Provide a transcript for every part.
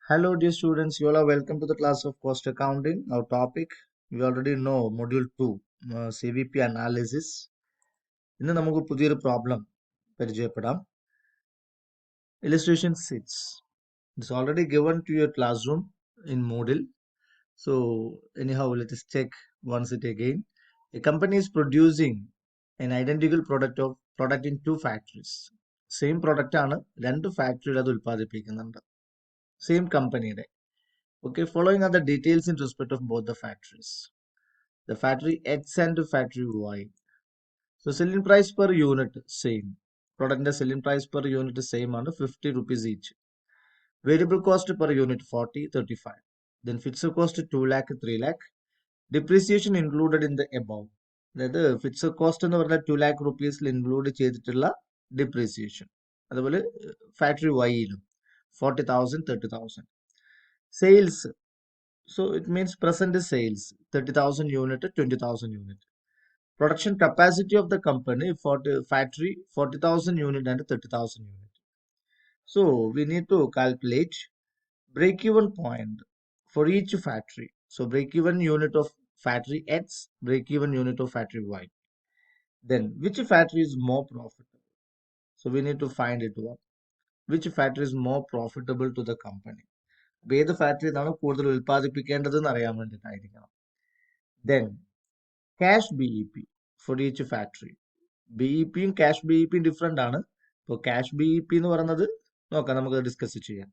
Hello, dear students. You all are welcome to the class of cost accounting. Our topic, we already know, module 2, CVP analysis. ഇന്ന് നമുക്ക് പുതിയൊരു problem പരിചയപ്പെടാം. Illustration 6. It's already given to your classroom in Moodle. So, anyhow, let us check once it again. A company is producing an identical product in two factories. Same product ആണ് രണ്ട് ഫാക്ടറിയിൽ അത് ഉൽപ്പാദിപ്പിക്കുന്നുണ്ട്. Same company. Okay, following are the details in respect of both the factories. The factory X and factory Y. So selling price per unit same. Product selling price per unit same ആണ് 50 rupees each. Variable cost per unit 40, 35. Then fixed cost 2 lakh, 3 lakh. Depreciation included in the above. അതായത് fixed cost എന്ന് പറഞ്ഞാൽ 2 lakh റുപ്പീസിൽ include ചെയ്തിട്ടുള്ള depreciation. അതുപോലെ factory വൈയിലും 40,000, 30,000. Sales. So it means present sales 30,000 unit, 20,000 unit. Production capacity of the company for the factory 40,000 unit and 30,000 unit. So we need to calculate break-even point for each factory. So break-even unit of factory X, break-even unit of factory Y. Then which factory is more profitable? So we need to find it one. Which factory is more profitable to the company? ഏത് ഫാക്ടറിന്നാണ് കൂടുതൽ ഉൽപ്പാദിപ്പിക്കേണ്ടതെന്ന് അറിയാൻ വേണ്ടിയിട്ടായിരിക്കണം. Then cash BEP for each factory. BEPയും cash BEPയും different ആണ്. ഇപ്പോൾ cash BEP എന്ന് പറയുന്നത് നോക്കാം, നമുക്ക് ഡിസ്കസ് ചെയ്യാം.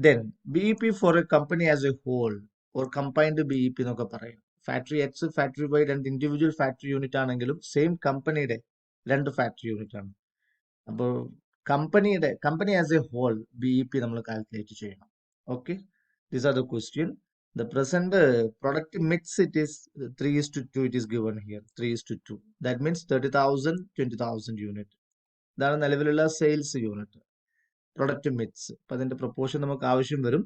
Then BEP for a company as a whole or combined BEP എന്നൊക്കെ പറയും. ഫാക്ടറി എക്സ് ഫാക്ടറി വൈ രണ്ട് ഇൻഡിവിജ്വൽ ഫാക്ടറി യൂണിറ്റ് ആണെങ്കിലും സെയിം കമ്പനിയുടെ രണ്ട് ഫാക്ടറി യൂണിറ്റ് ആണ്. അപ്പോൾ company as a whole BEP നമ്മൾ കാൽക്കുലേറ്റ് ചെയ്യണം. Okay, these are the question. The present product mix, it is 3:2, it is given here 3:2. That means 30,000, 20,000 unit. ഇതാണ് നിലവിലുള്ള സെയിൽസ് യൂണിറ്റ്. Product mix. അപ്പൊ അതിന്റെ പ്രൊപ്പോർഷൻ നമുക്ക് ആവശ്യം വരും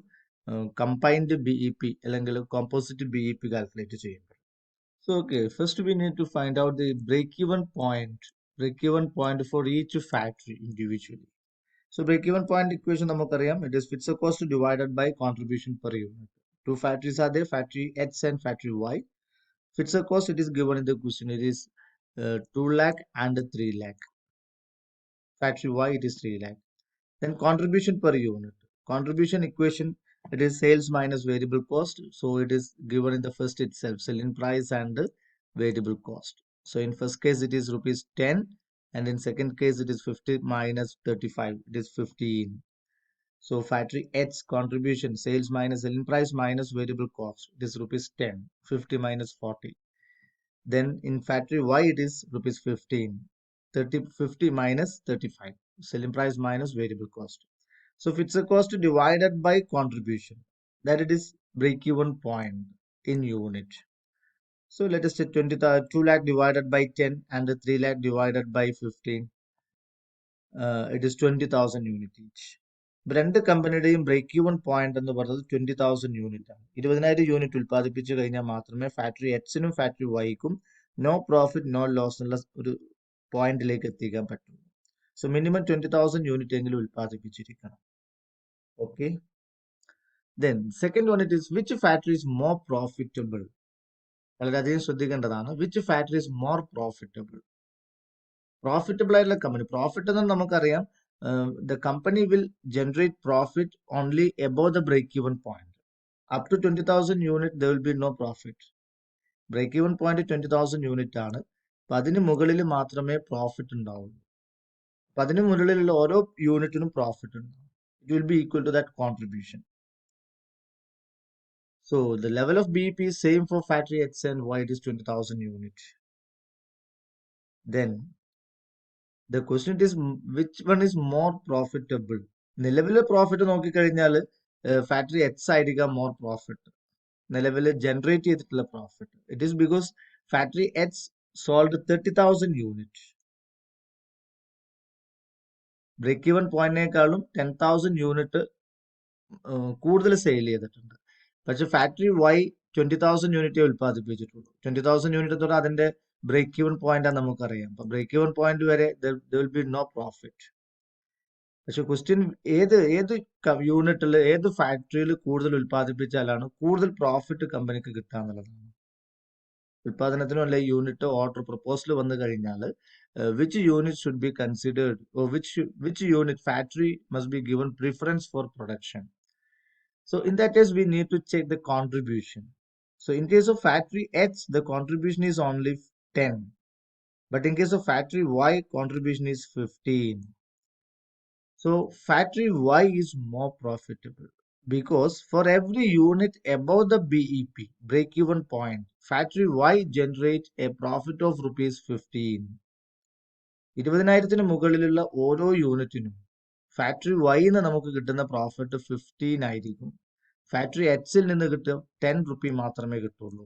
കമ്പൈൻഡ് BEP അല്ലെങ്കിൽ കോമ്പോസിറ്റ് BEP കാൽക്കുലേറ്റ് ചെയ്യുമ്പോൾ. So okay, first we need to find out the break-even point for each factory individually. So break-even point equation നമുക്കറിയാം, it is fixed cost divided by contribution per unit. Two factories are there, factory X and factory Y. Fixed cost, it is given in the question, it is 2 lakh and 3 lakh. Factory Y, it is 3 lakh. Then contribution per unit. Contribution equation, it is sales minus variable cost. So it is given in the first itself, selling price and variable cost. So in first case, it is rupees 10. And in second case, it is 50 minus 35, it is 15. So factory X contribution, sales minus selling price minus variable cost, it is rupees 10, 50 minus 40. Then in factory Y, it is rupees 15, 30, 50 minus 35, selling price minus variable cost. So fixed cost divided by contribution, that it is break-even point in unit. So let us say 2 lakh divided by 10 and 3 lakh divided by 15. It is 20,000 unit each. രണ്ട് കമ്പനിയുടെയും break even point എന്ന് പറയുന്നത് 20,000 unit ആണ്. 20,000 unit ഉൽപ്പാദിപ്പിച്ചു കഴിഞ്ഞാൽ മാത്രമേ factory എക്സിനും factory വൈക്കും no profit no loss എന്നുള്ള ഒരു പോയിന്റിലേക്ക് എത്തിക്കാൻ പറ്റുള്ളൂ. സോ മിനിമം 20,000 യൂണിറ്റ് എങ്കിലും ഉൽപ്പാദിപ്പിച്ചിരിക്കണം. Okay, then second one, it is which factory is more profitable. വളരെയധികം ശ്രദ്ധിക്കേണ്ടതാണ്. Which factory is more profitable. Profitable ആയിട്ടുള്ള കമ്പനി, പ്രോഫിറ്റ് എന്ന് നമുക്കറിയാം, the company will generate profit only above the break-even point. Up to 20,000 unit, there will be no profit. Break-even point 20,000 unit ആണ്. അപ്പൊ അതിന് മുകളിൽ മാത്രമേ പ്രോഫിറ്റ് ഉണ്ടാവുള്ളൂ. അപ്പൊ അതിന് മുകളിലുള്ള ഓരോ യൂണിറ്റിനും പ്രോഫിറ്റ് ഉണ്ടാവും. It will be equal to that contribution. So the level of BEP is same for factory X and Y, it is 20,000 unit. Then the question is which one is more profitable. നിലവിലെ profit നോക്കിക്കഴിഞ്ഞാൽ factory X ആയിരിക്കാം more profit. നിലവിൽ generate ചെയ്തിട്ടുള്ള profit. It is because factory X sold 30,000 unit. Break even പോയിന്റിനേക്കാളും 10,000 unit കൂടുതൽ sale ചെയ്തിട്ടുണ്ട്. പക്ഷെ factory Y 20,000 യൂണിറ്റേ ഉൽപ്പാദിപ്പിച്ചിട്ടുള്ളൂ. 20,000 യൂണിറ്റ് തൊട്ട് അതിന്റെ ബ്രേക്ക് ഈവൻ പോയിന്റ് നമുക്കറിയാം. അപ്പൊ ബ്രേക്ക് ഈവൻ പോയിന്റ് വരെ there will be no profit. പക്ഷെ ക്വസ്റ്റ്യൻ ഏത് യൂണിറ്റിൽ ഏത് ഫാക്ടറിയിൽ കൂടുതൽ ഉൽപ്പാദിപ്പിച്ചാലാണ് കൂടുതൽ പ്രോഫിറ്റ് കമ്പനിക്ക് കിട്ടുക എന്നുള്ളതാണ്. ഉൽപാദനത്തിനും അല്ലെ യൂണിറ്റ് ഓർഡർ പ്രപ്പോസൽ വന്നു കഴിഞ്ഞാൽ which unit should be considered or which unit factory must be given preference for production. So in that case we need to check the contribution. So in case of factory X the contribution is only 10, but in case of factory Y contribution is 15. So factory Y is more profitable because for every unit above the BEP break-even point, factory Y generates a profit of rupees 15. 20,000 മുകളിലുള്ള ഓരോ യൂണിറ്റിനും factory വൈന്ന് നമുക്ക് കിട്ടുന്ന profit 15 ആയിരിക്കും. Factory എക്സിൽ നിന്ന് കിട്ടും 10 rupee മാത്രമേ കിട്ടുള്ളൂ.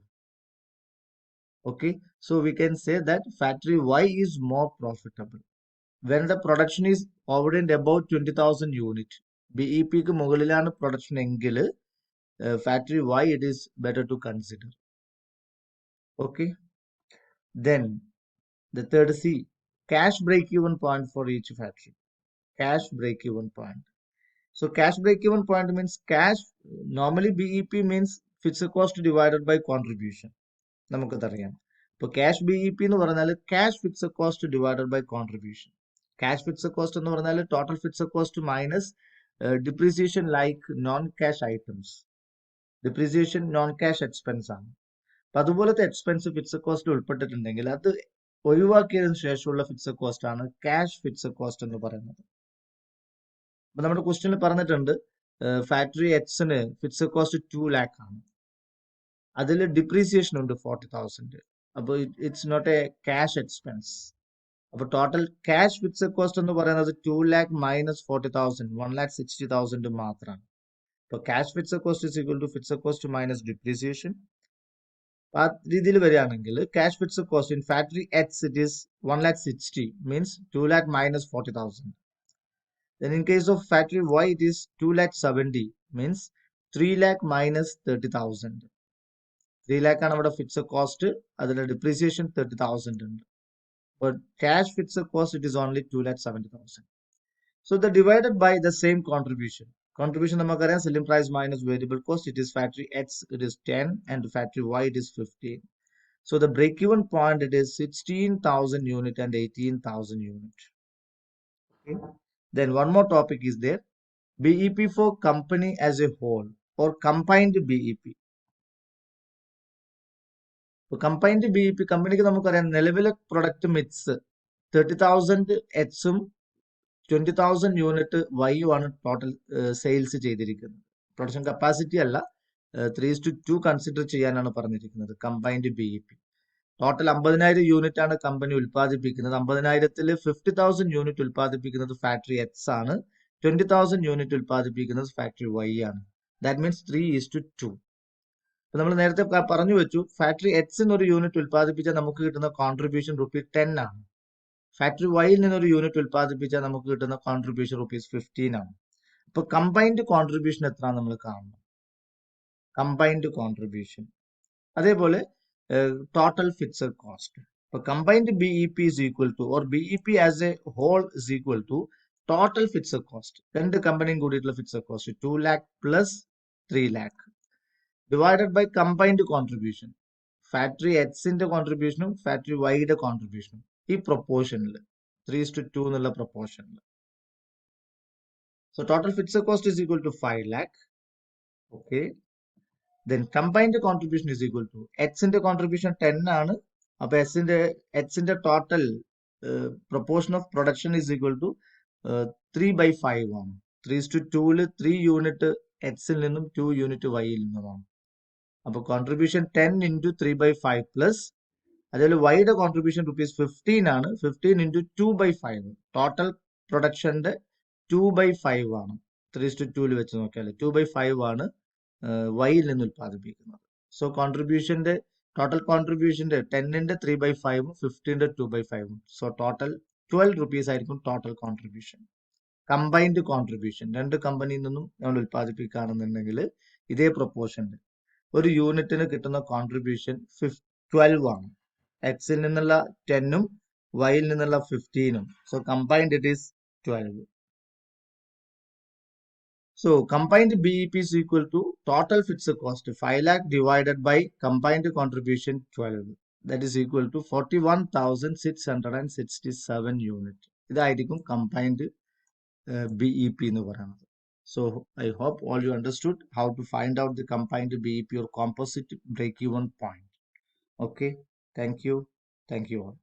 Okay, so we can say that factory Y is more profitable when the production is over and above 20,000 unit. BEP ക്ക് മുകളിലാണ് പ്രൊഡക്ഷൻ എങ്കിൽ factory Y it is better to consider. Okay, then the third C, cash break-even point for each factory. Cash break-even point. So cash break-even point means cash. Normally BEP means fixed cost divided by contribution. നമുക്കതറിയാം. ഇപ്പോൾ cash BEP എന്ന് പറഞ്ഞാൽ cash fixed cost divided by contribution. Cash fixed cost എന്ന് പറഞ്ഞാൽ total fixed cost minus depreciation like non cash items. Depreciation non cash expense ആണ്. അപ്പൊ അതുപോലത്തെ expense fixed cost ഉൾപ്പെട്ടിട്ടുണ്ടെങ്കിൽ അത് ഒഴിവാക്കിയതിനു ശേഷമുള്ള ഫിക്സഡ് കോസ്റ്റ് ആണ് ക്യാഷ് ഫിക്സഡ് കോസ്റ്റ് എന്ന് പറയുന്നത്. അപ്പൊ നമ്മുടെ ക്വസ്റ്റ്യനിൽ പറഞ്ഞിട്ടുണ്ട് ഫാക്ടറി എക്സിന് ഫിക്സഡ് കോസ്റ്റ് 2 lakh ആണ്. അതിൽ ഡിപ്രീസിയേഷൻ ഉണ്ട് 40,000. അപ്പോൾ it's not a cash expense. അപ്പൊ ടോട്ടൽ ക്യാഷ് ഫിക്സഡ് കോസ്റ്റ് എന്ന് പറയുന്നത് 2 lakh മൈനസ് 40,000 1,60,000 മാത്രമാണ്. അപ്പോൾ cash fixed cost is equal to fixed cost minus depreciation. ആ രീതിയിൽ വരികയാണെങ്കിൽ cash fixed cost in factory X it is 1,60,000 means 2 lakh minus 40,000. Then in case of factory Y it is 2,70,000 means 3 lakh minus 30,000. 3 lakh ആണ് നമ്മുടെ fixed cost, അതിന്റെ depreciation 30,000 ഉണ്ട്. But cash fixed cost it is only 2,70,000. So the divided by the same contribution. Contribution നമുക്കറിയാം selling price minus variable cost. It is factory X it is 10 and factory Y it is 15. So the break-even point it is 16,000 unit and 18,000 unit. Okay. Then one more topic is there. BEP for company as a whole or combined BEP. Combined BEP കമ്പനിക്ക് നമുക്കറിയാം നിലവിലെ product mix 30,000 എക്സും 20,000 unit വൈയും ആണ് total sales ചെയ്തിരിക്കുന്നത്. Production capacity അല്ല, 3:2 consider ചെയ്യാനാണ് പറഞ്ഞിരിക്കുന്നത് combined BEP. Total 50,000 unit ആണ് കമ്പനി ഉൽപ്പാദിപ്പിക്കുന്നത്. 50,000-ൽ 50,000 യൂണിറ്റ് ഉൽപ്പാദിപ്പിക്കുന്നത് ഫാക്ടറി എക്സ് ആണ്, 20,000 യൂണിറ്റ് ഉൽപ്പാദിപ്പിക്കുന്നത് ഫാക്ടറി വൈ ആണ്. That means 3:2. നമ്മൾ നേരത്തെ പറഞ്ഞു വെച്ചു ഫാക്ടറി എക്സിന് ഒരു യൂണിറ്റ് ഉൽപ്പാദിപ്പിച്ചാൽ നമുക്ക് കിട്ടുന്ന കോൺട്രിബ്യൂഷൻ ₹10 ആണ്. ഫാക്ടറി വൈയിൽ നിന്നൊരു യൂണിറ്റ് ഉൽപ്പാദിപ്പിച്ചാൽ നമുക്ക് കിട്ടുന്ന കോൺട്രിബ്യൂഷൻ ₹15 ആണ്. അപ്പൊ കമ്പൈൻഡ് കോൺട്രിബ്യൂഷൻ എത്ര നമ്മൾ കാണണം. കമ്പൈൻഡ് കോൺട്രിബ്യൂഷൻ അതേപോലെ ടോട്ടൽ ഫിക്സഡ് കോസ്റ്റ്. അപ്പൊ combined BEP is equal to or BEP as a whole is equal to total fixed cost, രണ്ട് കമ്പനിയും കൂടിയിട്ടുള്ള fixed cost 2 lakh plus 3 lakh divided by combined contribution. Factory എക്സിന്റെ കോൺട്രിബ്യൂഷനും factory വൈയുടെ കോൺട്രിബ്യൂഷനും ഈ പ്രൊപ്പോർഷനിൽ 3:2 എന്നുള്ള പ്രൊപ്പോർഷനിൽ. So total fixed cost is equal to 5 lakh. Okay, then combined contribution is equal to എക്സിന്റെ കോൺട്രിബ്യൂഷൻ 10 ആണ്. അപ്പൊ എക്സിന്റെ total proportion of production is equal to 3/5 ആണ്. 3:2 3 യൂണിറ്റ് എക്സിൽ നിന്നും 2 യൂണിറ്റ് വൈയിൽ നിന്നുമാണ്. അപ്പൊ കോൺട്രിബ്യൂഷൻ 10 into 3/5 പ്ലസ് അതേപോലെ വൈയുടെ കോൺട്രിബ്യൂഷൻ ₹15 ആണ്. 15 into 2/5 ടോട്ടൽ പ്രൊഡക്ഷന്റെ 2/5 ആണ്. 3:2 വെച്ച് നോക്കിയാൽ 2/5 ആണ് വൈയിൽ നിന്ന് ഉൽപ്പാദിപ്പിക്കുന്നത്. സോ കോൺട്രിബ്യൂഷന്റെ ടോട്ടൽ കോൺട്രിബ്യൂഷന്റെ 10ന്റെ 3/5 15ന്റെ 2/5. സോ ടോട്ടൽ ₹12 ആയിരിക്കും ടോട്ടൽ കോൺട്രിബ്യൂഷൻ. കമ്പൈൻഡ് കോൺട്രിബ്യൂഷൻ രണ്ട് കമ്പനിയിൽ നിന്നും നമ്മൾ ഉൽപ്പാദിപ്പിക്കുകയാണെന്നുണ്ടെങ്കിൽ ഇതേ പ്രൊപ്പോർഷനിൽ ഒരു യൂണിറ്റിന് കിട്ടുന്ന കോൺട്രിബ്യൂഷൻ 12 ആണ്. എക്സിൽ നിന്നുള്ള 10ഉം വൈയിൽ നിന്നുള്ള 15ഉം. So combined it is 12. So combined BEP is equal to total fixed cost 5 lakh divided by combined contribution 12. That is equal to 41,667 unit. ഇതായിരിക്കും combined BEP എന്ന് പറയുന്നത്. So I hope all you understood how to find out the combined BEP or composite break-even point. Okay. Thank you. Thank you all.